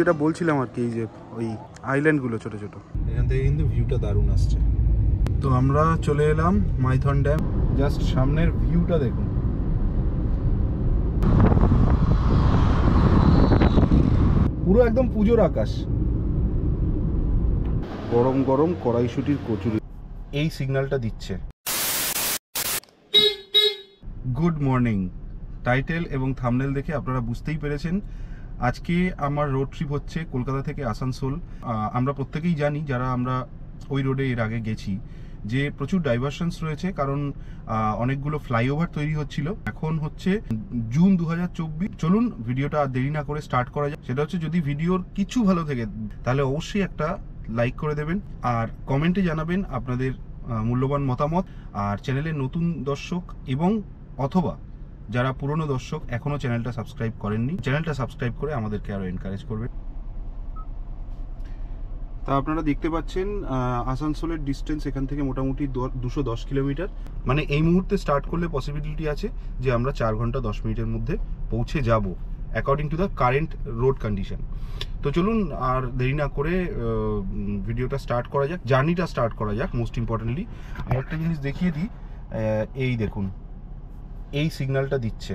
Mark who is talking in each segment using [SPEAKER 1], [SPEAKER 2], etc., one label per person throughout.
[SPEAKER 1] যেটা বলছিলাম আর কি, এই যে ওই আইল্যান্ডগুলো ছোট ছোট,
[SPEAKER 2] এখান থেকে কিন্তু ভিউটা দারুণ আসছে।
[SPEAKER 1] তো আমরা চলে এলাম মাইথন ড্যাম।
[SPEAKER 2] জাস্ট সামনের ভিউটা দেখুন, পুরো একদম পুজোর আকাশ।
[SPEAKER 1] গরম গরম কড়াইশুটির কচুরি
[SPEAKER 2] এই সিগন্যালটা দিচ্ছে।
[SPEAKER 1] Good morning. টাইটেল এবং থাম্বনেল দেখে আপনারা বুঝতেই পেরেছেন আজকে আমার রোড ট্রিপ হচ্ছে কলকাতা থেকে আসানসোল। আমরা প্রত্যেকেই জানি যারা আমরা ওই রোডে এর আগে গেছি যে প্রচুর ডাইভারশনস রয়েছে, কারণ অনেকগুলো ফ্লাইওভার তৈরি হচ্ছিল। এখন হচ্ছে জুন 2024। চলুন ভিডিওটা আর দেরি না করে স্টার্ট করা যায়। সেটা হচ্ছে যদি ভিডিওর কিছু ভালো থাকে তাহলে অবশ্যই একটা লাইক করে দেবেন আর কমেন্টে জানাবেন আপনাদের মূল্যবান মতামত। আর চ্যানেলের নতুন দর্শক এবং অথবা যারা পুরনো দর্শক এখনো চ্যানেলটা সাবস্ক্রাইব করেননি, চ্যানেলটা সাবস্ক্রাইব করে আমাদেরকে আরো এনকারেজ করবেন। তা আপনারা দেখতে পাচ্ছেন আসানসোলের ডিস্টেন্স এখান থেকে মোটামুটি 210 কিলোমিটার। মানে এই মুহূর্তে স্টার্ট করলে পসিবিলিটি আছে যে আমরা 4 ঘন্টা 10 মিনিটের মধ্যে পৌঁছে যাব according to the current road condition. তো চলুন আর দেরি না করে ভিডিওটা স্টার্ট করা যাক, জার্নিটা স্টার্ট করা যাক। মোস্ট ইম্পর্টেন্টলি আরেকটা জিনিস দেখিয়ে দিই, এই দেখুন এই সিগন্যালটা দিচ্ছে,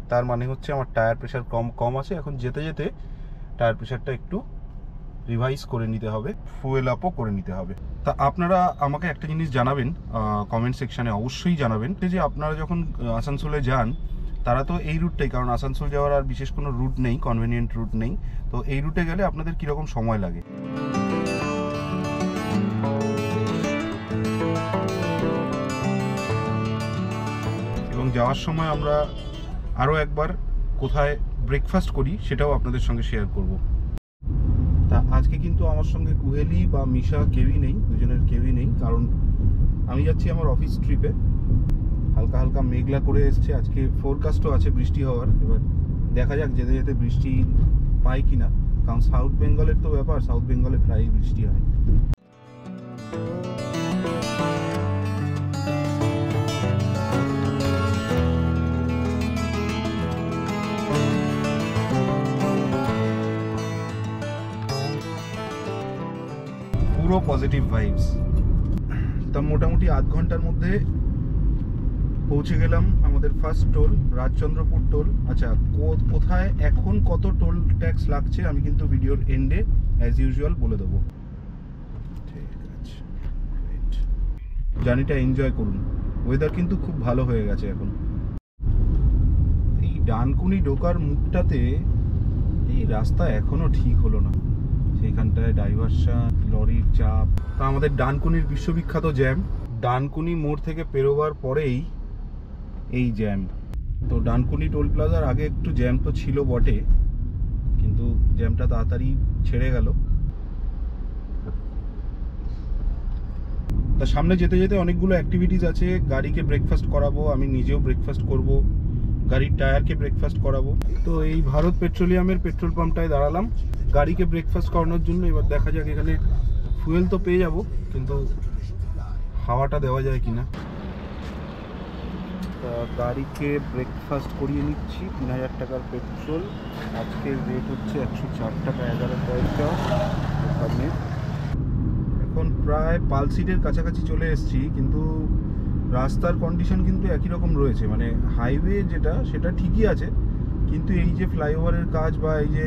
[SPEAKER 1] তার মানে হচ্ছে আমার টায়ার প্রেশার কম আছে। এখন যেতে যেতে টায়ার প্রেশারটা একটু রিভাইজ করে নিতে হবে, ফুয়েল আপও করে নিতে হবে। তা আপনারা আমাকে একটা জিনিস জানাবেন কমেন্ট সেকশানে, অবশ্যই জানাবেন যে আপনারা যখন আসানসোলে যান তারা তো এই রুটটাই, কারণ আসানসোল যাওয়ার আর বিশেষ কোনো রুট নেই, কনভেনিয়েন্ট রুট নেই। তো এই রুটে গেলে আপনাদের কীরকম সময় লাগে। এবং যাওয়ার সময় আমরা আরও একবার কোথায় ব্রেকফাস্ট করি সেটাও আপনাদের সঙ্গে শেয়ার করব। তা আজকে কিন্তু আমার সঙ্গে কুহেলি বা মিশা কেউই নেই, দুজনের কেউই নেই, কারণ আমি যাচ্ছি আমার অফিস ট্রিপে। হালকা হালকা মেঘলা করে এসছে, আজকে ফোরকাস্টও আছে বৃষ্টি হওয়ার। এবার দেখা যাক যেতে যেতে বৃষ্টি পাই কিনা, কারণ সাউথ বেঙ্গলের তো ব্যাপার, সাউথ বেঙ্গলে প্রায়ই বৃষ্টি হয়। পুরো পজিটিভ ভাইবস। তা মোটামুটি আধ ঘন্টার মধ্যে পৌঁছে গেলাম আমাদের ফার্স্ট টোল, রাজচন্দ্রপুর টোল। আচ্ছা, কোথায় এখন কত টোল ট্যাক্স লাগছে আমি কিন্তু ভিডিওর এন্ডে অ্যাজ ইউজুয়াল বলে দেবো। ঠিক আছে, জার্নিটা এনজয় করুন। ওয়েদার কিন্তু খুব ভালো হয়ে গেছে এখন। এই ডানকুনি ঢোকার মুখটাতে এই রাস্তা এখনো ঠিক হলো না, সেইখানটায় ডাইভারশন, লরির চাপ। তা আমাদের ডানকুনির বিশ্ববিখ্যাত জ্যাম, ডানকুনি মোড় থেকে পেরোবার পরেই এই জ্যাম। তো ডানকুনি টোল প্লাজার আগে একটু জ্যাম তো ছিল বটে, কিন্তু জ্যামটা তাড়াতাড়ি ছেড়ে গেল। তা সামনে যেতে যেতে অনেকগুলো অ্যাক্টিভিটিস আছে। গাড়িকে ব্রেকফাস্ট করাবো, আমি নিজেও ব্রেকফাস্ট করব, গাড়ির টায়ারকে ব্রেকফাস্ট করাবো। তো এই ভারত পেট্রোলিয়ামের পেট্রোল পাম্পটায় দাঁড়ালাম গাড়িকে ব্রেকফাস্ট করানোর জন্য। এবার দেখা যাক এখানে ফুয়েল তো পেয়ে যাব, কিন্তু হাওয়াটা দেওয়া যায় কিনা। তা গাড়িকে ব্রেকফাস্ট করিয়ে নিচ্ছি। 3000 টাকার পেট্রোল, আজকের রেট হচ্ছে 104 টাকা 11 পয়সা। ওখানে এখন প্রায় পালসিটের কাছাকাছি চলে এসেছি, কিন্তু রাস্তার কন্ডিশন কিন্তু একই রকম রয়েছে। মানে হাইওয়ে যেটা সেটা ঠিকই আছে, কিন্তু এই যে ফ্লাইওভারের কাজ বা এই যে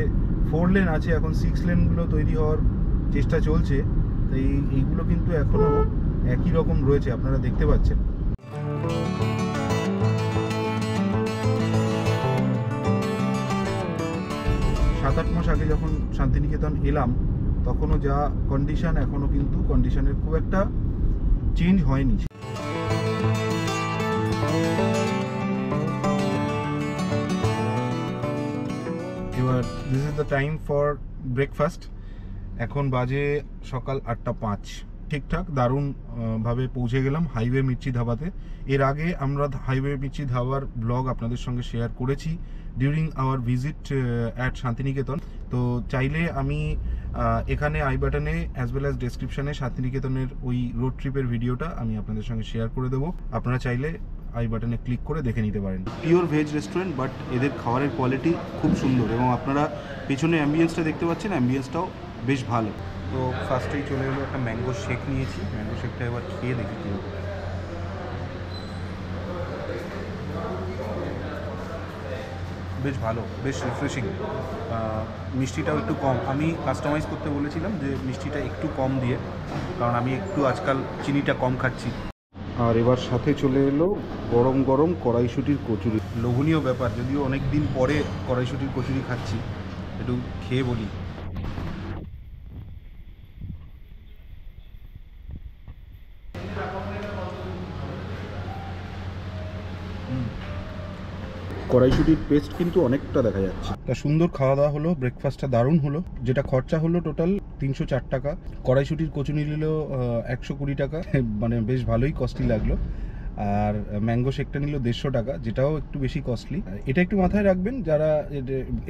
[SPEAKER 1] 4 লেন আছে, এখন 6 লেনগুলো তৈরি হওয়ার চেষ্টা চলছে। তো এইগুলো কিন্তু এখনও একই রকম রয়েছে, আপনারা দেখতে পাচ্ছেন। 7-8 মাস আগে যখন শান্তিনিকেতন এলাম তখনও যা কন্ডিশন, এখনও কিন্তু কন্ডিশনের খুব একটা চেঞ্জ হয়নি। এবার this is the time for breakfast. এখন বাজে সকাল 8:05। ঠিকঠাক দারুণ ভাবে পৌঁছে গেলাম হাইওয়ে মির্চি ধাবাতে। এর আগে আমরা হাইওয়ে মির্চি ধাবার ব্লগ আপনাদের সঙ্গে শেয়ার করেছি during our visit at Shantiniketan. তো চাইলে আমি এখানে আই বাটনে অ্যাজ ওয়েল অ্যাজ ডেসক্রিপশানে শান্তিনিকেতনের ওই রোড ট্রিপের ভিডিওটা আমি আপনাদের সঙ্গে শেয়ার করে দেবো। আপনারা চাইলে আই বাটনে ক্লিক করে দেখে নিতে পারেন। পিওর ভেজ রেস্টুরেন্ট, বাট এদের খাবারের কোয়ালিটি খুব সুন্দর এবং আপনারা পেছনে অ্যাম্বিয়েন্সটা দেখতে পাচ্ছেন, অ্যাম্বিয়েন্সটাও বেশ ভালো। তো ফার্স্টেই চলে এলো একটা ম্যাঙ্গো শেক নিয়েছি, ম্যাঙ্গো শেকটা এবার খেয়ে দেখি কী হবে। বেশ ভালো, বেশ রিফ্রেশিং। মিষ্টিটাও একটু কম, আমি কাস্টমাইজ করতে বলেছিলাম যে মিষ্টিটা একটু কম দিয়ে, কারণ আমি একটু আজকাল চিনিটা কম খাচ্ছি। আর এবার সাথে চলে এলো গরম গরম কড়াইশুঁটির কচুরি। লোভনীয় ব্যাপার, যদিও অনেক দিন পরে কড়াইশুঁটির কচুরি খাচ্ছি, একটু খেয়ে বলি। কড়াইশুঁটির পেস্ট কিন্তু অনেকটা দেখা যাচ্ছে। তা সুন্দর খাওয়া দাওয়া হলো, ব্রেকফাস্টটা দারুণ হলো। যেটা খরচা হলো টোটাল 304 টাকা। কড়াইশুঁটির কচুরি নিল 120 টাকা, মানে বেশ ভালোই কস্টলি লাগলো। আর ম্যাঙ্গো শেকটা নিল 150 টাকা, যেটাও একটু বেশি কস্টলি। এটা একটু মাথায় রাখবেন, যারা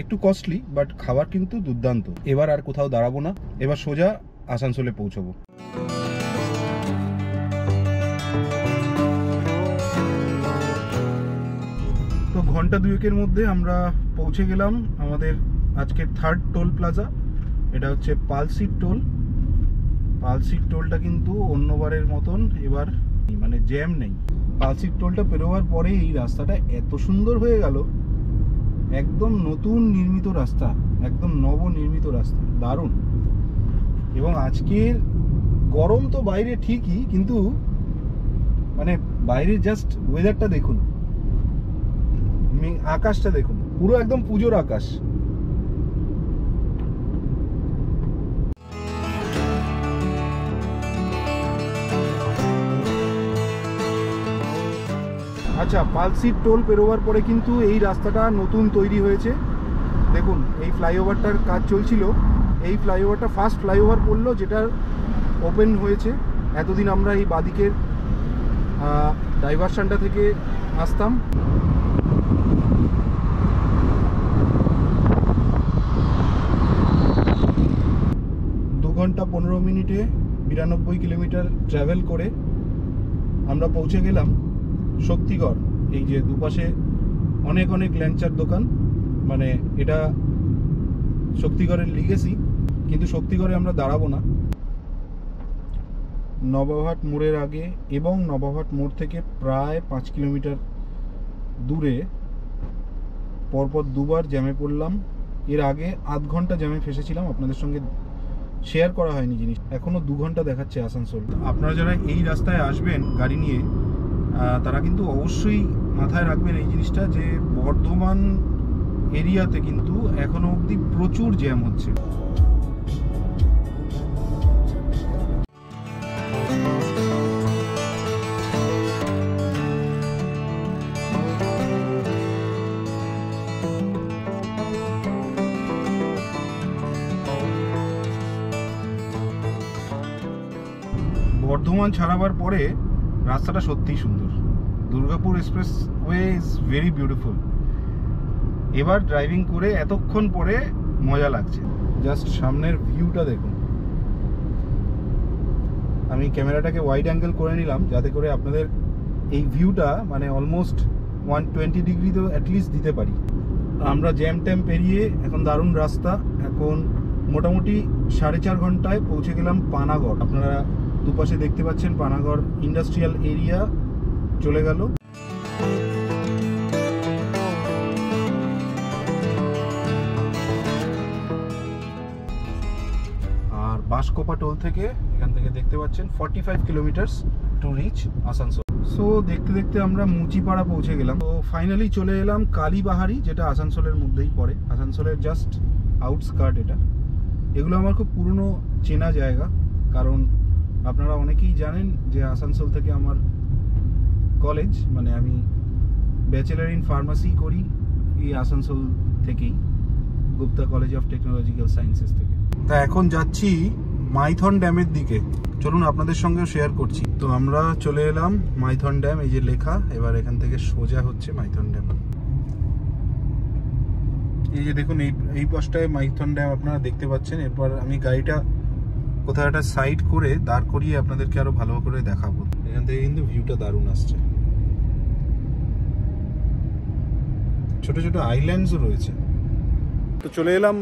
[SPEAKER 1] একটু কস্টলি বাট খাবার কিন্তু দুর্দান্ত। এবার আর কোথাও দাঁড়াবো না, এবার সোজা আসানসোলে পৌঁছবো। তো ঘন্টা দুয়েকের মধ্যে আমরা পৌঁছে গেলাম আমাদের আজকের থার্ড টোল প্লাজা। এটা হচ্ছে পালসিট টোল। পালসিট টোলটা কিন্তু অন্যবারের মতন এবার মানে জ্যাম নেই। পালসিট টোলটা পেরোবার পরে এই রাস্তাটা এত সুন্দর হয়ে গেল, একদম নতুন নির্মিত রাস্তা, একদম নবনির্মিত রাস্তা, দারুণ। এবং আজকের গরম তো বাইরে ঠিকই, কিন্তু মানে বাইরের জাস্ট ওয়েদারটা দেখুন, আকাশটা দেখুন, পুরো একদম পুজোর আকাশ। আচ্ছা, পালসিট টোল পেরোবার পরে কিন্তু এই রাস্তাটা নতুন তৈরি হয়েছে। দেখুন, এই ফ্লাইওভারটার কাজ চলছিল, এই ফ্লাইওভারটা ফার্স্ট ফ্লাইওভার পড়লো যেটা ওপেন হয়েছে। এতদিন আমরা এই বাদিকের ডাইভারশনটা থেকে আসতাম। ঘন্টা 15 মিনিটে 92 কিলোমিটার ট্রাভেল করে আমরা পৌঁছে গেলাম শক্তিগড়। এই যে দুপাশে অনেক অনেক ল্যাংচার দোকান, মানে এটা শক্তিগড়ের লিগেসি, কিন্তু শক্তিগড়ে আমরা দাঁড়াবো না। নবাবহাট মোড়ের আগে এবং নবাবহাট মোড় থেকে প্রায় 5 কিলোমিটার দূরে পরপর দুবার জ্যামে পড়লাম। এর আগে আধ ঘন্টা জ্যামে ফেসেছিলাম, আপনাদের সঙ্গে শেয়ার করা হয়নি জিনিস। এখনো 2 ঘন্টা দেখাচ্ছে আসানসোল। আপনারা যারা এই রাস্তায় আসবেন গাড়ি নিয়ে, তারা কিন্তু অবশ্যই মাথায় রাখবেন এই জিনিসটা, যে বর্ধমান এরিয়াতে কিন্তু এখনো অবধি প্রচুর জ্যাম হচ্ছে। বর্ধমান ছাড়াবার পরে রাস্তাটা সত্যিই সুন্দর। Durgapur express way is very beautiful. এবার ড্রাইভিং করে এতক্ষণ পরে মজা লাগছে। জাস্ট সামনের ভিউটা দেখুন। আমি ক্যামেরাটাকে ওয়াইড অ্যাঙ্গেল করে নিলাম যাতে করে আপনাদের এই ভিউটা মানে অলমোস্ট 120 ডিগ্রি তো অ্যাটলিস্ট দিতে পারি। আমরা জ্যাম ট্যাম পেরিয়ে এখন দারুণ রাস্তা। এখন মোটামুটি 4.5 ঘন্টায় পৌঁছে গেলাম পানাগড়। আপনারা দুপাশে দেখতে পাচ্ছেন পানাগড় ইন্ডাস্ট্রিয়াল এরিয়া চলে গেল। আর বাঁশকোপা টোল থেকে এখান থেকে দেখতে পাচ্ছেন 45 kilometre to reach Asansol. So দেখতে দেখতে আমরা মুচিপাড়া পৌঁছে গেলাম। তো ফাইনালি চলে এলাম কালীবাহারি, যেটা আসানসোলের মধ্যেই পড়ে, আসানসোলের জাস্ট আউটস্কার্ট এটা। এগুলো আমার খুব পুরনো চেনা জায়গা, কারণ আপনারা অনেকেই জানেন যে আসানসোল থেকে আমার কলেজ, মানে আমি ব্যাচেলার ইন ফার্মাসি করি এই আসানসোল থেকেই, Gupta college of technological sciences থেকে। তা এখন যাচ্ছি মাইথন ড্যামের দিকে, চলুন আপনাদের সঙ্গেও শেয়ার করছি। তো আমরা চলে এলাম মাইথন ড্যাম, এই যে লেখা। এবার এখান থেকে সোজা হচ্ছে মাইথন ড্যাম। এই যে দেখুন, এই পাশটায় মাইথন ড্যাম আপনারা দেখতে পাচ্ছেন। এরপর আমি গাড়িটা কোথাও একটা সাইড করে দাঁড় করিয়ে আপনাদেরকে আরো ভালো করে দেখাবো। এখান থেকে কিন্তু ভিউটা দারুণ আসছে।
[SPEAKER 2] ছোট ছোট আইল্যান্ডসও রয়েছে।
[SPEAKER 1] তো চলে এলাম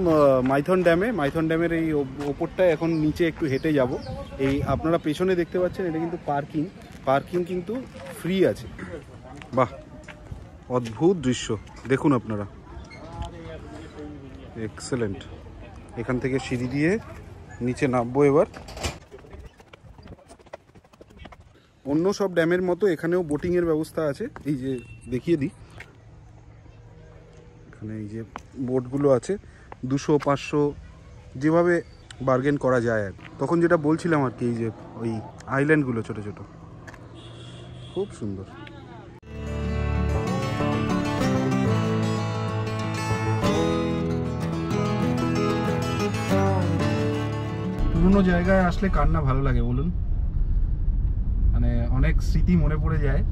[SPEAKER 1] মাইথন ড্যামে। মাইথন ড্যামের এই ওপরটায় এখন নিচে একটু হেঁটে যাব। এই আপনারা পেছনে দেখতে পাচ্ছেন, এটা কিন্তু পার্কিং কিন্তু ফ্রি আছে। বাহ, অদ্ভুত দৃশ্য দেখুন আপনারা, এক্সেলেন্ট। এখান থেকে সিঁড়ি দিয়ে নিচে নামবো এবার। অন্য সব ড্যামের মতো এখানেও বোটিংয়ের ব্যবস্থা আছে। এই যে দেখিয়ে দিই, এখানে এই যে বোটগুলো আছে, 200-500 যেভাবে বার্গেন করা যায় আর তখন যেটা বলছিলাম আর কি, এই যে ওই আইল্যান্ডগুলো ছোট ছোট, খুব সুন্দর। পুরনো জায়গায় আসলে কার না ভালো লাগে বলুন, মানে অনেক স্মৃতি মনে পড়ে যায়,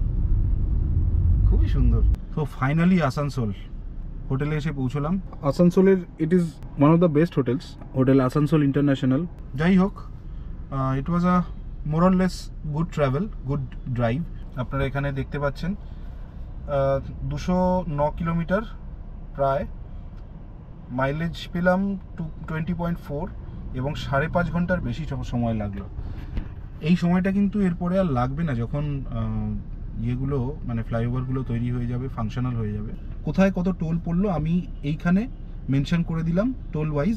[SPEAKER 1] খুবই সুন্দর। তো ফাইনালি আসানসোল হোটেলে এসে পৌঁছলাম। আসানসোলের it is one of the best hotels, hotel Asansol international. যাই হোক, it was a more or less good travel, good drive. আপনারা এখানে দেখতে পাচ্ছেন 209 কিলোমিটার প্রায়, মাইলেজ পেলাম 20.4 এবং 5.5 ঘন্টার বেশি সময় লাগলো। এই সময়টা কিন্তু এরপরে আর লাগবে না, যখন ইয়েগুলো মানে ফ্লাইওভারগুলো তৈরি হয়ে যাবে, ফাংশনাল হয়ে যাবে। কোথায় কত টোল পড়লো আমি এইখানে মেনশন করে দিলাম টোল ওয়াইজ,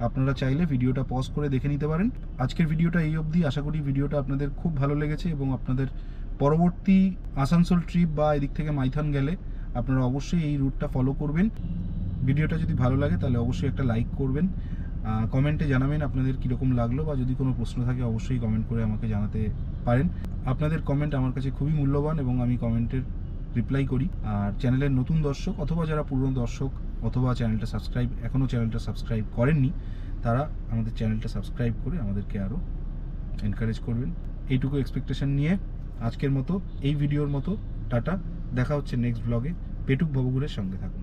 [SPEAKER 1] আপনারা চাইলে ভিডিওটা পজ করে দেখে নিতে পারেন। আজকের ভিডিওটা এই অবধি। আশা করি ভিডিওটা আপনাদের খুব ভালো লেগেছে এবং আপনাদের পরবর্তী আসানসোল ট্রিপ বা এদিক থেকে মাইথন গেলে আপনারা অবশ্যই এই রুটটা ফলো করবেন। ভিডিওটা যদি ভালো লাগে তাহলে অবশ্যই একটা লাইক করবেন, কমেন্টে জানাবেন আপনাদের কীরকম লাগলো, বা যদি কোনো প্রশ্ন থাকে অবশ্যই কমেন্ট করে আমাকে জানাতে পারেন। আপনাদের কমেন্ট আমার কাছে খুবই মূল্যবান এবং আমি কমেন্টের রিপ্লাই করি। আর চ্যানেলের নতুন দর্শক অথবা যারা পুরনো দর্শক অথবা এখনও চ্যানেলটা সাবস্ক্রাইব করেননি, তারা আমাদের চ্যানেলটা সাবস্ক্রাইব করে আমাদেরকে আরও এনকারেজ করবেন। এইটুকু এক্সপেকটেশন নিয়ে আজকের মতো এই ভিডিওর মতো টাটা, দেখা হচ্ছে নেক্সট ব্লগে। পেটুক ভবঘুরের সঙ্গে থাকুন।